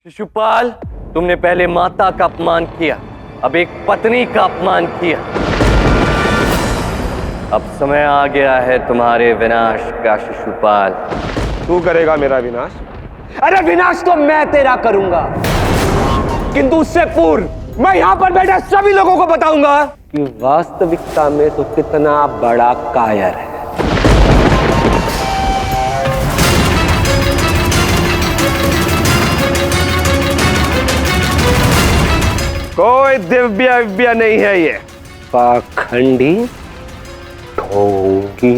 शिशुपाल, तुमने पहले माता का अपमान किया, अब एक पत्नी का अपमान किया। अब समय आ गया है तुम्हारे विनाश का शिशुपाल। तू करेगा मेरा विनाश? अरे विनाश तो मैं तेरा करूंगा, किंतु उससे पूर्व मैं यहां पर बैठे सभी लोगों को बताऊंगा कि वास्तविकता में तो कितना बड़ा कायर है। कोई दिव्य नहीं है ये, पाखंडी, ढोंगी,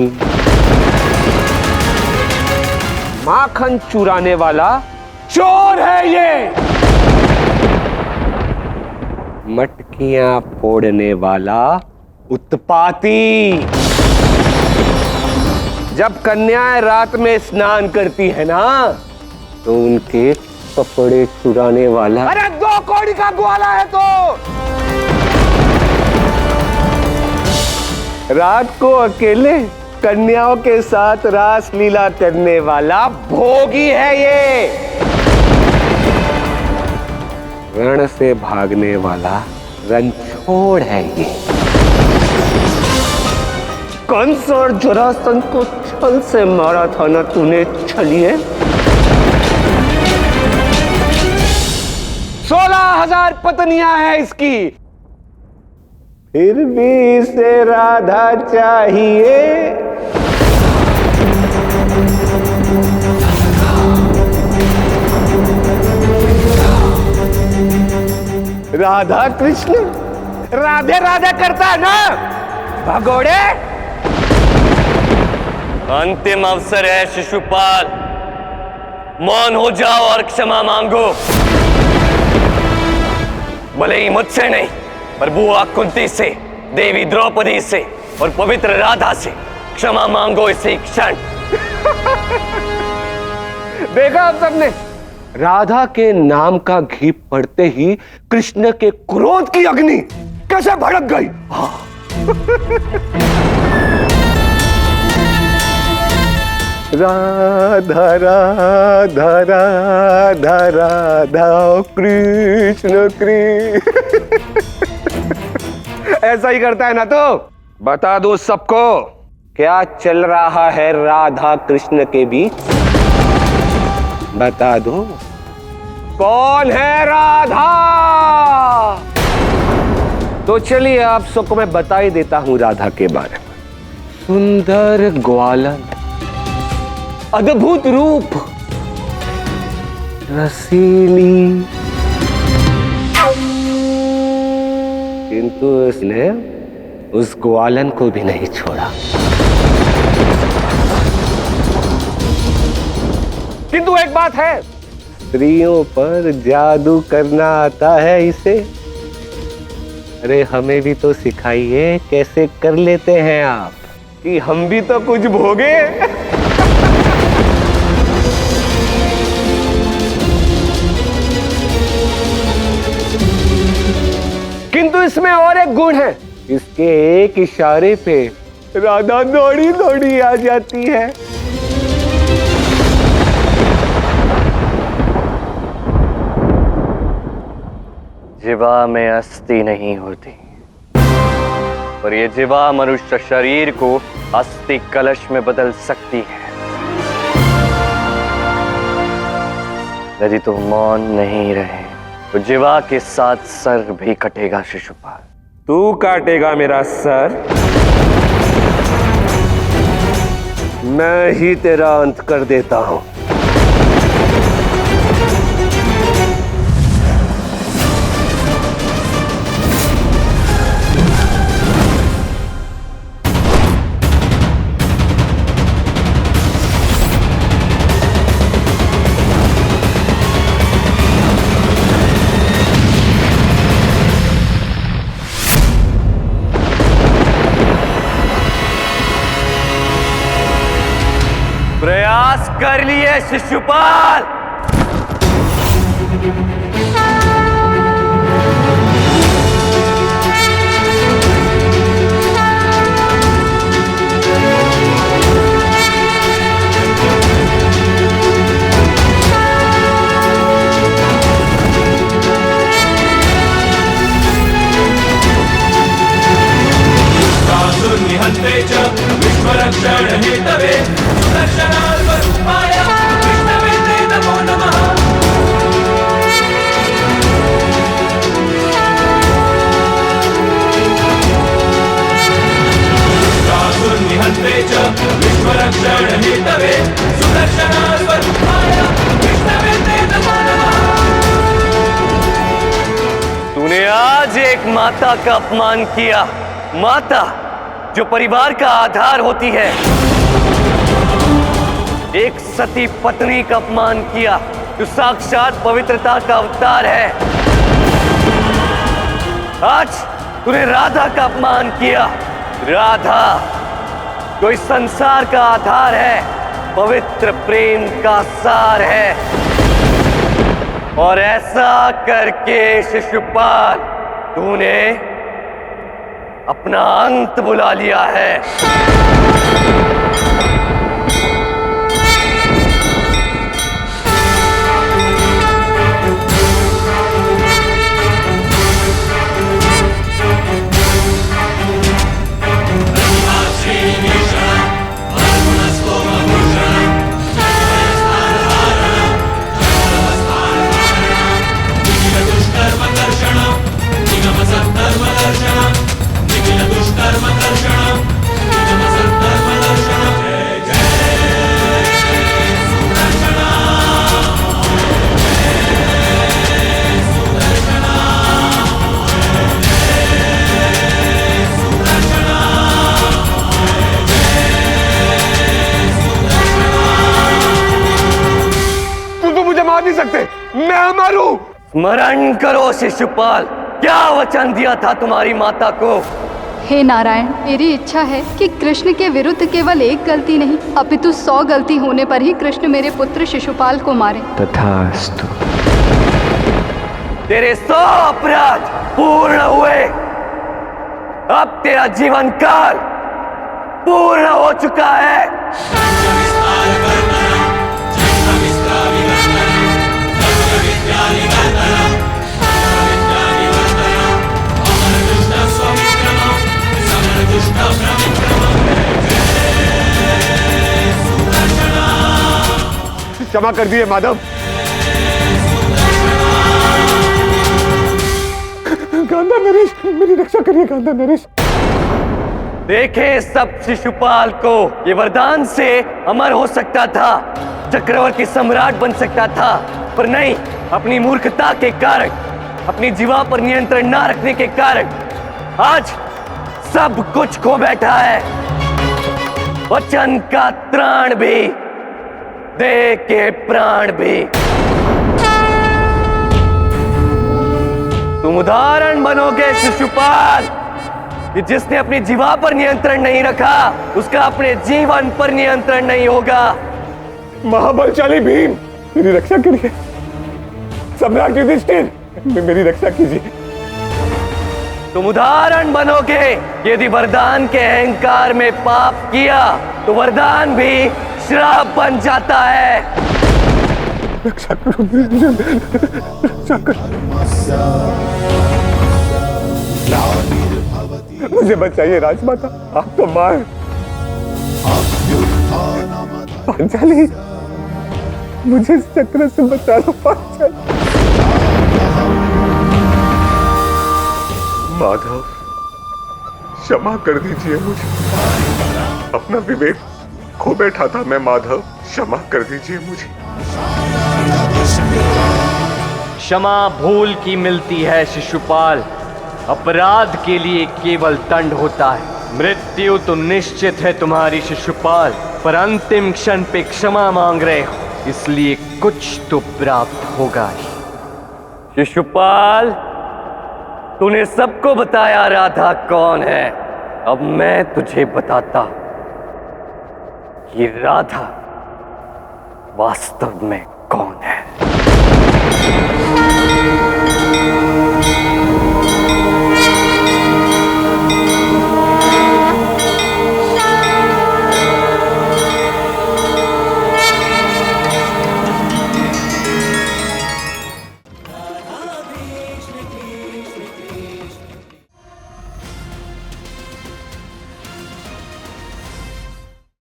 माखन चुराने वाला चोर है ये, मटकियां फोड़ने वाला उत्पाती। जब कन्याएं रात में स्नान करती है ना, तो उनके कपड़े चुराने वाला, अरे 2 कौड़ी का ग्वाला है तो। रात को अकेले कन्याओं के साथ रास लीला करने वाला भोगी है ये, रण से भागने वाला रणछोड़ है ये। कंस और जरासंध को छल से मारा था ना तूने छलिए। 16,000 पत्नियां हैं इसकी, फिर भी इसे राधा चाहिए। राधा कृष्ण राधे राधे करता है ना भगोड़े। अंतिम अवसर है शिशुपाल, मौन हो जाओ और क्षमा मांगो। भले ही मुझसे नहीं, पर बुआ कुंती से, देवी द्रौपदी से और पवित्र राधा से क्षमा मांगो इसी क्षण। देखा आप सबने, राधा के नाम का घी पड़ते ही कृष्ण के क्रोध की अग्नि कैसे भड़क गई। राधा राधा राधा राधा कृष्ण कृष्ण। ऐसा ही करता है ना, तो बता दो सबको क्या चल रहा है राधा कृष्ण के बीच। बता दो कौन है राधा। तो चलिए आप सबको मैं बता ही देता हूं राधा के बारे में। सुंदर ग्वालन, अद्भुत रूप, रसीली, किंतु उसने उस ग्वालन को भी नहीं छोड़ा। किंतु एक बात है, स्त्रियों पर जादू करना आता है इसे। अरे हमें भी तो सिखाइए कैसे कर लेते हैं आप, कि हम भी तो कुछ भोगे। किंतु इसमें और एक गुण है, इसके एक इशारे पे राधा दौड़ी दौड़ी आ जाती है। जीवा में अस्थि नहीं होती, पर यह जीवा मनुष्य शरीर को अस्थि कलश में बदल सकती है। यदि तुम मौन नहीं रहे तो जीवा के साथ सर भी कटेगा शिशुपाल। तू काटेगा मेरा सर, मैं ही तेरा अंत कर देता हूं। प्रयास कर लिए शिशुपाल। एक माता का अपमान किया, माता जो परिवार का आधार होती है, एक सती पत्नी का अपमान किया जो साक्षात पवित्रता का अवतार है। आज तूने राधा का अपमान किया, राधा जो इस संसार का आधार है, पवित्र प्रेम का सार है। और ऐसा करके शिशुपाल तूने अपना अंत बुला लिया है। नहीं सकते, मैं अमर हूं। स्मरण करो शिशुपाल, क्या वचन दिया था तुम्हारी माता को? हे नारायण, मेरी इच्छा है कि कृष्ण के विरुद्ध केवल एक गलती नहीं अपितु 100 गलती होने पर ही कृष्ण मेरे पुत्र शिशुपाल को मारे। तथास्तु। तेरे 100 अपराध पूर्ण हुए, अब तेरा जीवन काल पूर्ण हो चुका है। क्षमा कर दिए माधव। गांधा नरेश, मेरी रक्षा करिए गांधा नरेश। देखे सब शिशुपाल को, ये वरदान से अमर हो सकता था, चक्रवर्ती सम्राट बन सकता था, पर नहीं, अपनी मूर्खता के कारण, अपनी जीवा पर नियंत्रण न रखने के कारण आज सब कुछ खो बैठा है। वचन का त्राण भी, दे के प्राण भी। तुम उदाहरण बनोगे शिशुपाल कि जिसने अपनी जीवा पर नियंत्रण नहीं रखा, उसका अपने जीवन पर नियंत्रण नहीं होगा। महाबलशाली भीम, मेरी रक्षा करिए। सम्राट युधिष्ठिर, मेरी रक्षा कीजिए। तुम उदाहरण बनोगे, यदि वरदान के अहंकार में पाप किया तो वरदान भी श्राप बन जाता है। रक्षा करो, रक्षा करो, मुझे बचाइए राजमाता, आप तो मां हैं। पांचाली, मुझे इस चक्र से बचा लो पांचाली। माधव, क्षमा कर दीजिए मुझे, अपना विवेक खो बैठा था मैं माधव, क्षमा कर दीजिए मुझे। क्षमा भूल की मिलती है शिशुपाल, अपराध के लिए केवल दंड होता है। मृत्यु तो निश्चित है तुम्हारी शिशुपाल, पर अंतिम क्षण पे क्षमा मांग रहे हो, इसलिए कुछ तो प्राप्त होगा ही। शिशुपाल, तूने सबको बताया राधा कौन है, अब मैं तुझे बताता कि राधा वास्तव में कौन है।